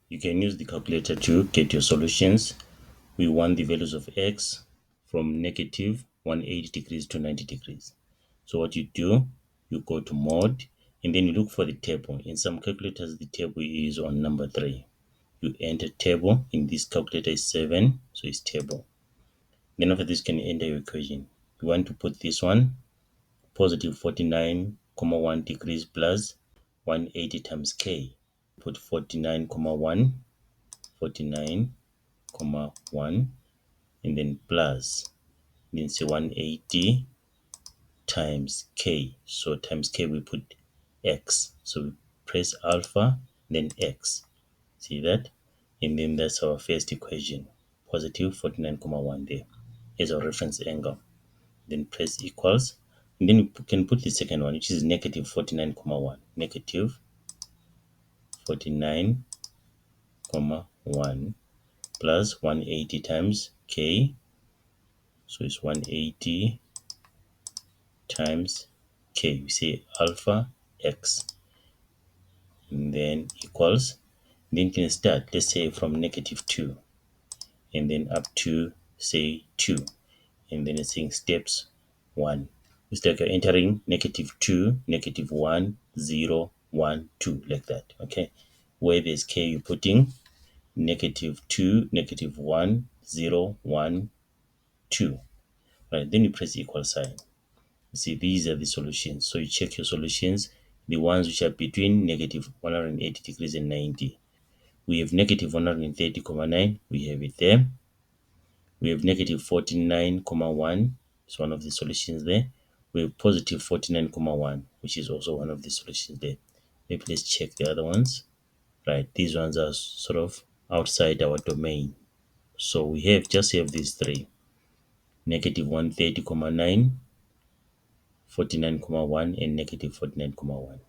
You can use the calculator to get your solutions. We want the values of x from negative 180 degrees to 90 degrees. So what you do, you go to mode and then you look for the table. In some calculators, the table is on number 3. You enter table. In this calculator is 7, so it's table. Then after this, you can enter your equation. You want to put this one, positive 49,1 degrees plus 180 times k. Put 49,1, 49,1, and then plus, then say 180 times k. So times k, we put x. So we press alpha, then x. See that? And then that's our first equation, positive 49,1 there as our reference angle. Then press equals. And then you can put the second one, which is negative 49,1. Negative 49,1 plus 180 times k. So it's 180 times k. We say alpha x. And then equals. Then you can start, let's say, from negative 2. And then up to, say, 2. And then it's saying steps 1. It's like you're entering negative 2, negative 1, 0, 1, 2, like that. Okay. Where there's k, you're putting negative 2, negative 1, 0, 1, 2. Right. Then you press equal sign. You see, these are the solutions. So you check your solutions, the ones which are between negative 180 degrees and 90. We have negative 130,9. We have it there. We have negative 49,1. It's one of the solutions there. We have positive 49,1, which is also one of the solutions there. Maybe let's check the other ones. Right, these ones are sort of outside our domain. So we just have these three. Negative 130,9, 49,1, and negative 49,1.